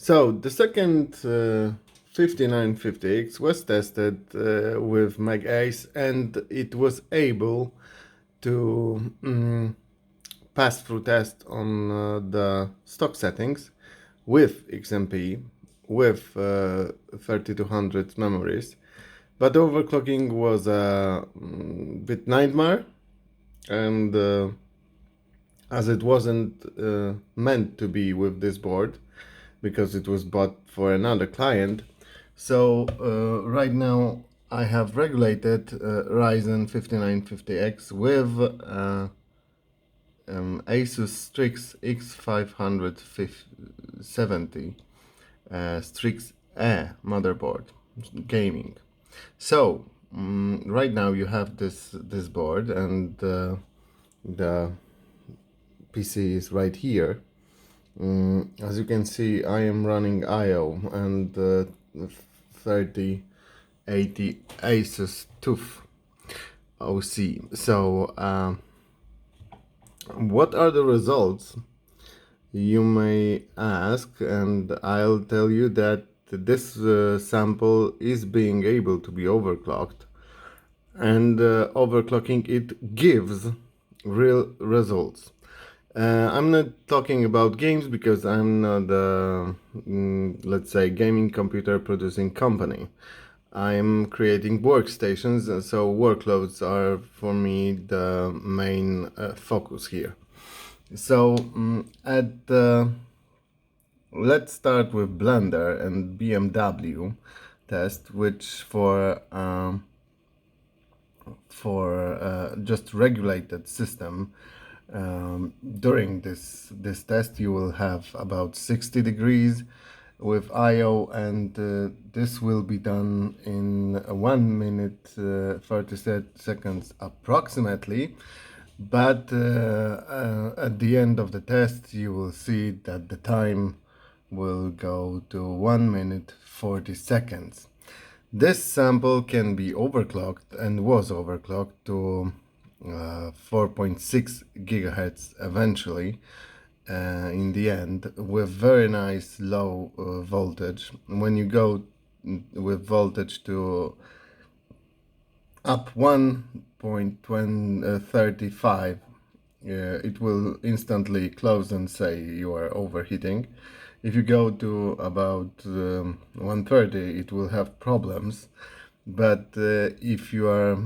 So the second 5950X was tested with MagAce, and it was able to pass through test on the stock settings with XMP, with 3200 memories. But overclocking was a bit nightmare, and as it wasn't meant to be with this board, because it was bought for another client. So right now I have regulated Ryzen 5950X with Asus Strix X570 Strix E motherboard gaming. So right now you have this board, and the PC is right here. As you can see, I am running IO and 3080 Asus TUF OC. So what are the results, you may ask, and I'll tell you that this sample is being able to be overclocked, and overclocking it gives real results. I'm not talking about games because I'm not a, let's say, gaming computer producing company. I'm creating workstations, so workloads are for me the main focus here. So let's start with Blender and BMW test, which for just regulated system. During this test you will have about 60 degrees with IO, and this will be done in 1 minute 30 seconds approximately, but at the end of the test you will see that the time will go to 1 minute 40 seconds. This sample can be overclocked and was overclocked to 4.6 gigahertz eventually in the end, with very nice low voltage. When you go with voltage to up 1.35, it will instantly close and say you are overheating. If you go to about 130, it will have problems. But if you are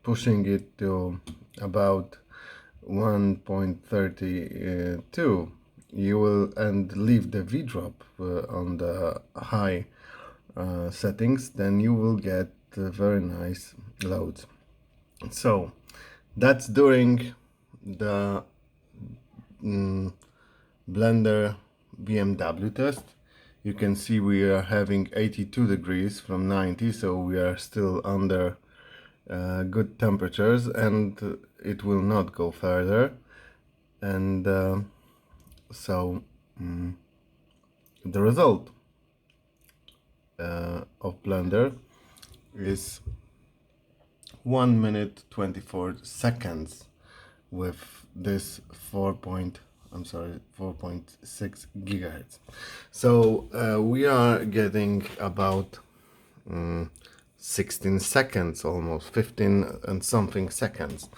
pushing it to about 1.32, you will, and leave the V drop on the high settings, then you will get very nice loads. So that's during the Blender BMW test. You can see we are having 82 degrees from 90, so we are still under good temperatures, and it will not go further. And so the result of Blender is 1 minute 24 seconds with this 4.6 gigahertz. So we are getting about 16 seconds, almost 15 and something seconds.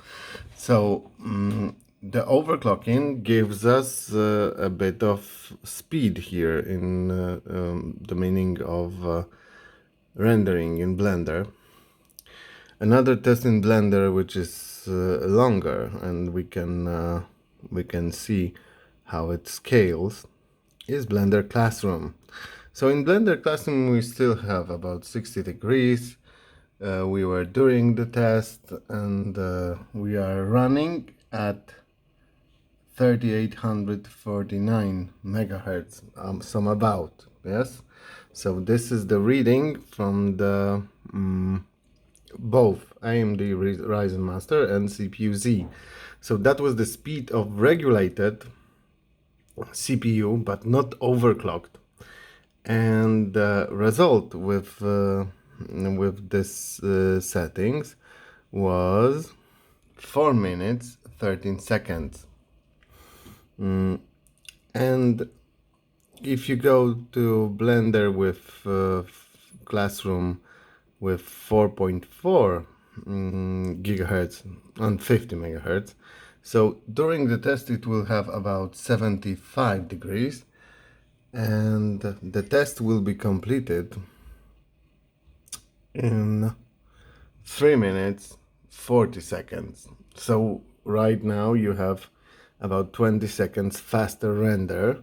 So the overclocking gives us a bit of speed here in the meaning of rendering in Blender. Another test in Blender which is longer, and we can see how it scales, is Blender Classroom. So in Blender Classroom we still have about 60 degrees. We were doing the test, and we are running at 3849 megahertz, some about, yes. So this is the reading from the both AMD Ryzen Master and CPU Z. So that was the speed of regulated CPU, but not overclocked. And the result with this settings was 4 minutes 13 seconds. And If you go to Blender with Classroom with 4.4 gigahertz and 50 megahertz, so during the test it will have about 75 degrees, and the test will be completed in 3 minutes 40 seconds. So right now you have about 20 seconds faster render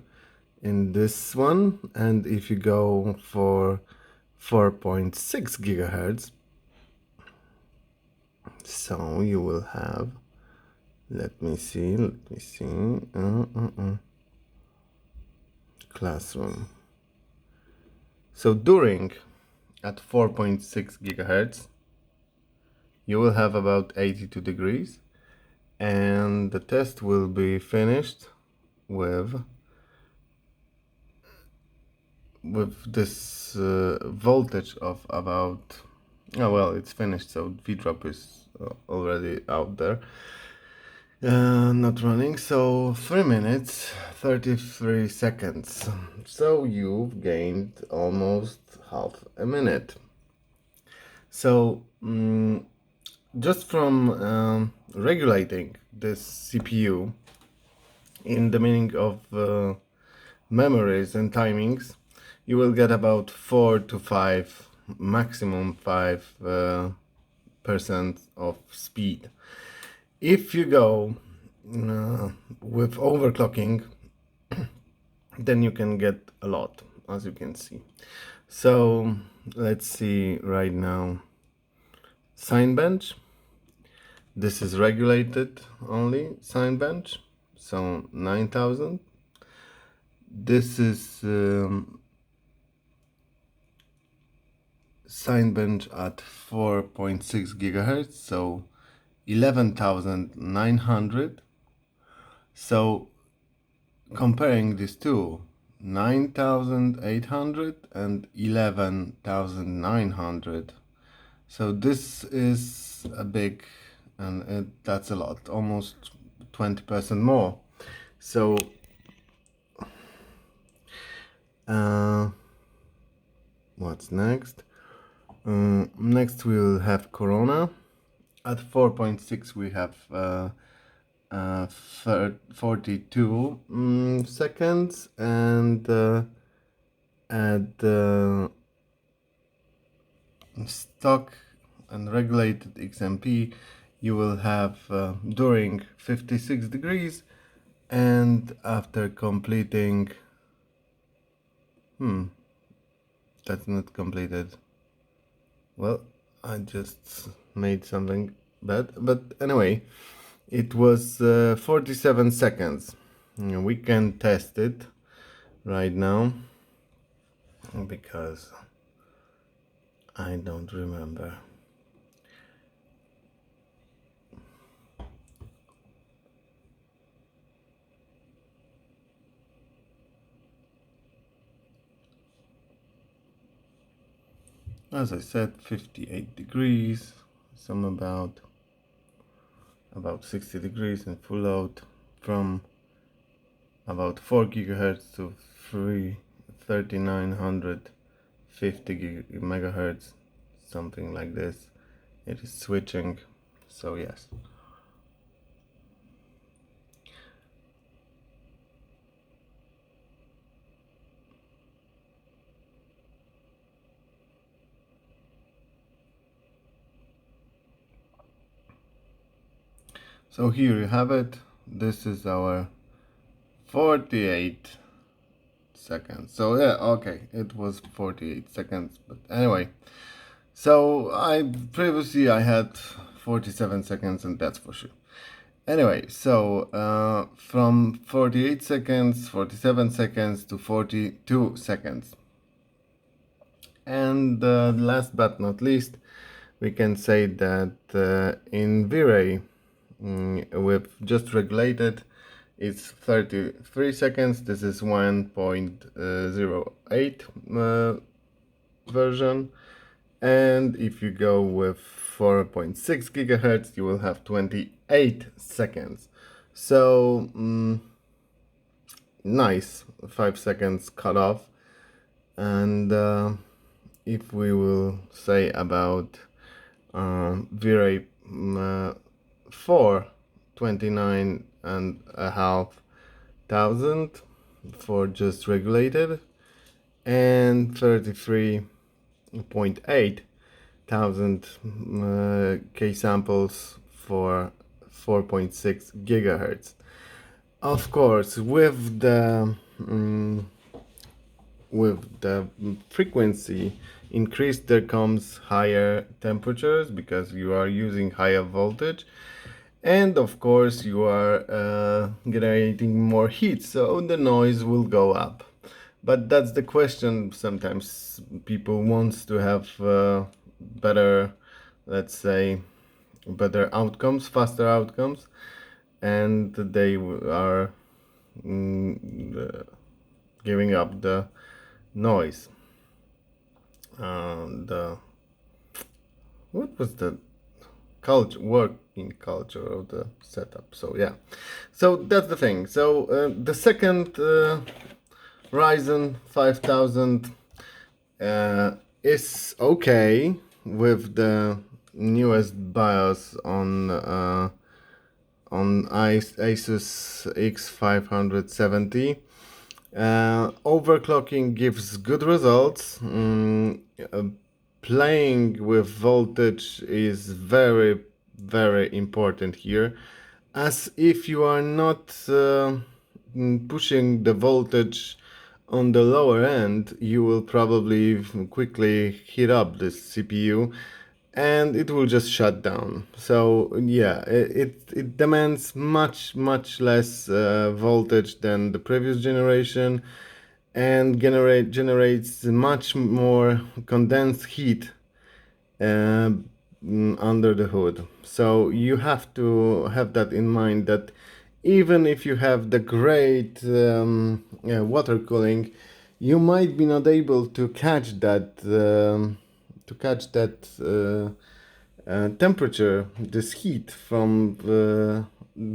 in this one, and if you go for 4.6 gigahertz, so you will have, let me see, Classroom. So during at 4.6 gigahertz you will have about 82 degrees, and the test will be finished with this voltage of about, oh well, it's finished, so V-drop is already out there, not running. So 3 minutes 33 seconds, so you've gained almost half a minute. So just from regulating this CPU in the meaning of memories and timings, you will get about 4 to 5, maximum 5% of speed. If you go with overclocking, then you can get a lot, as you can see. So let's see right now. Sign bench. This is regulated only sign bench, so 9000. This is sign bench at 4.6 gigahertz, so 11,900. So comparing these two, 9,800 and 11,900. So this is a big, and that's a lot, almost 20% more. So what's next? Next we'll have Corona. At 4.6 we have 42 seconds, and at stock and regulated XMP you will have during 56 degrees, and after completing that's not completed. Well, I just made something bad, but anyway, it was 47 seconds. We can test it right now because I don't remember. As I said, 58 degrees, some about 60 degrees in full load, from about 4 gigahertz to 3950 megahertz, something like this. It is switching, so yes. So here you have it. This is our 48 seconds. So yeah, okay, it was 48 seconds, but anyway. So previously I had 47 seconds, and that's for sure. Anyway, so from 48 seconds, 47 seconds to 42 seconds. And last but not least, we can say that in V-Ray, with just regulated, it's 33 seconds. This is 1.08 version. And if you go with 4.6 gigahertz, you will have 28 seconds. So nice 5 seconds cutoff. And if we will say about VRAY 4, 29,500 for just regulated, and 33.8 thousand K samples for 4.6 gigahertz. Of course, with the frequency increase, there comes higher temperatures because you are using higher voltage, and of course you are generating more heat, so the noise will go up. But that's the question. Sometimes people wants to have better, let's say, better outcomes, faster outcomes, and they are giving up the noise. The what was the working culture of the setup? So yeah, so that's the thing. So the second Ryzen 5000 is okay with the newest BIOS on Asus X570. Overclocking gives good results. Playing with voltage is very, very important here, as if you are not pushing the voltage on the lower end, you will probably quickly heat up this CPU and it will just shut down. So yeah, it demands much less voltage than the previous generation, and generates much more condensed heat under the hood. So you have to have that in mind, that even if you have the great water cooling, you might be not able to catch that temperature, this heat from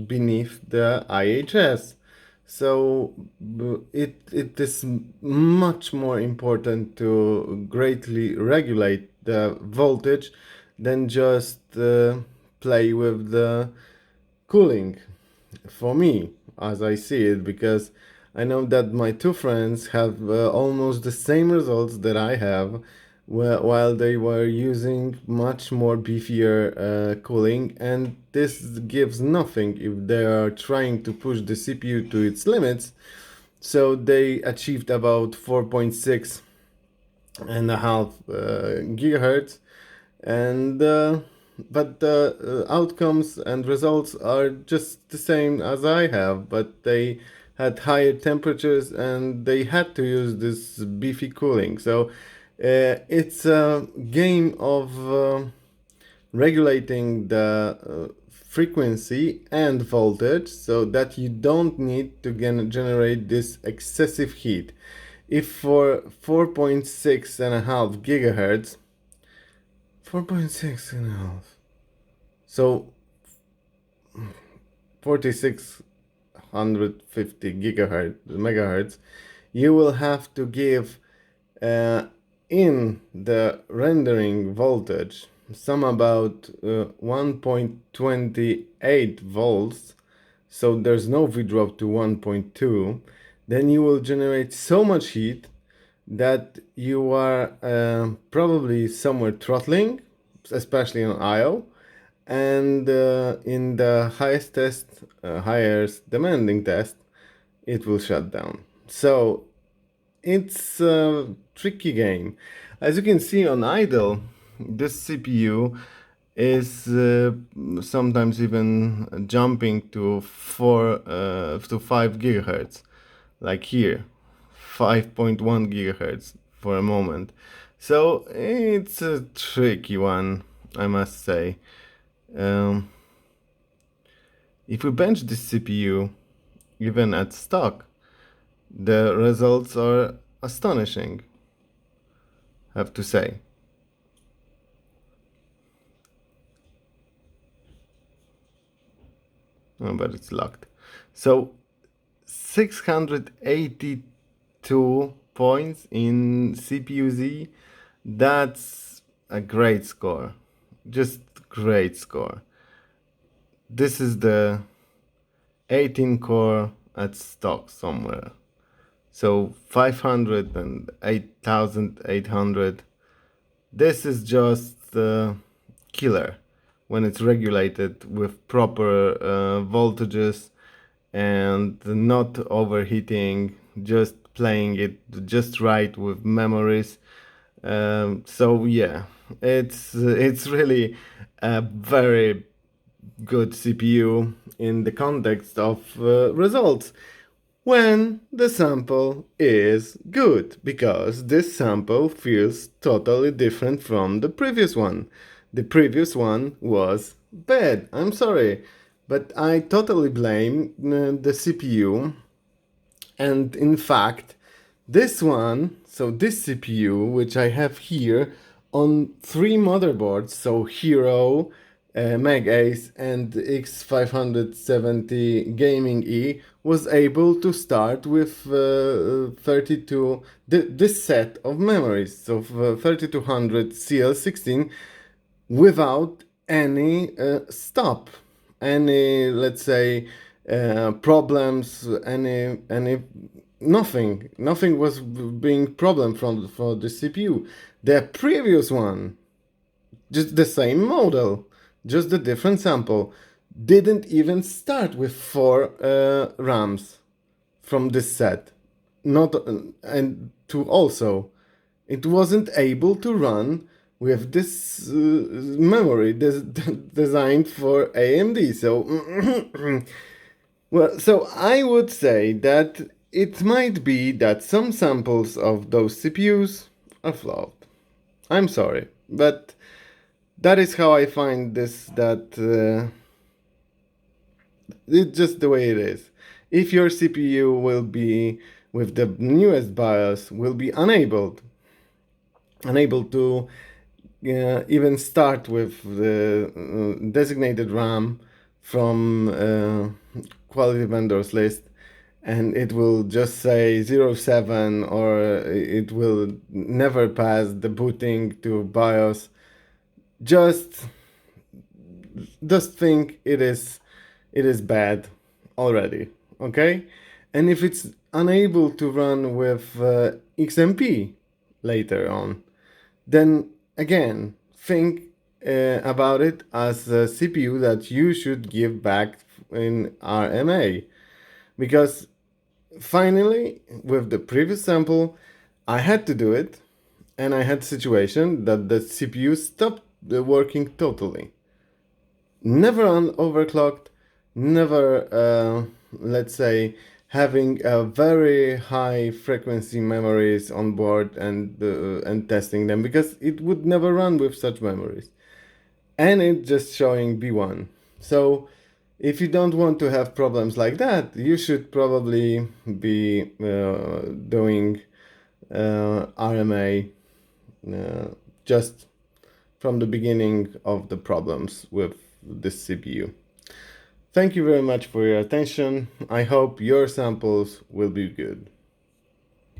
beneath the IHS. So it is much more important to greatly regulate the voltage than just play with the cooling, for me, as I see it, because I know that my two friends have almost the same results that I have, while they were using much more beefier cooling, and this gives nothing if they are trying to push the CPU to its limits. So they achieved about 4.6 and a half gigahertz, and but the outcomes and results are just the same as I have, but they had higher temperatures and they had to use this beefy cooling. So it's a game of regulating the frequency and voltage so that you don't need to generate this excessive heat. If for 4.6 and a half gigahertz, 4.6 and a half, so 4650 megahertz, you will have to give in the rendering voltage some about 1.28 volts, so there's no V drop to 1.2. Then you will generate so much heat that you are probably somewhere throttling, especially on IO, and in the highest demanding test, it will shut down. So it's a tricky game. As you can see on idle, this CPU is sometimes even jumping to 5 gigahertz, like here, 5.1 gigahertz for a moment. So it's a tricky one, I must say. If we bench this CPU, even at stock, the results are astonishing, I have to say. Oh, but it's locked. So 682 points in CPU-Z. That's a great score. Just great score. This is the 18 core at stock somewhere. So 500 and 8,800. This is just killer when it's regulated with proper voltages and not overheating, just playing it just right with memories. So yeah, it's really a very good CPU in the context of results when the sample is good, because this sample feels totally different from the previous one. The previous one was bad, I'm sorry, but I totally blame the CPU. And in fact, this one, so this CPU, which I have here on 3 motherboards, so Hero, Mag Ace and X570 Gaming E, was able to start with 32, this set of memories, so 3200 CL16, without any stop, any, let's say, problems, any nothing was being problem for the CPU. The previous one, just the same model, just a different sample, didn't even start with 4 RAMs from this set. Not and two also, it wasn't able to run with this memory designed for AMD. So well, so I would say that it might be that some samples of those CPUs are flawed. I'm sorry, but that is how I find this, that it's just the way it is. If your CPU will be with the newest BIOS will be unable to even start with the designated RAM from quality vendors list, and it will just say 07, or it will never pass the booting to BIOS, just think it is bad already, okay? And if it's unable to run with XMP later on, then again think about it as a CPU that you should give back in RMA, because finally with the previous sample I had to do it, and I had a situation that the CPU stopped working totally. Never overclocked, never, let's say, having a very high frequency memories on board and testing them, because it would never run with such memories. And it's just showing B1. So if you don't want to have problems like that, you should probably be doing RMA just from the beginning of the problems with this CPU. Thank you very much for your attention. I hope your samples will be good.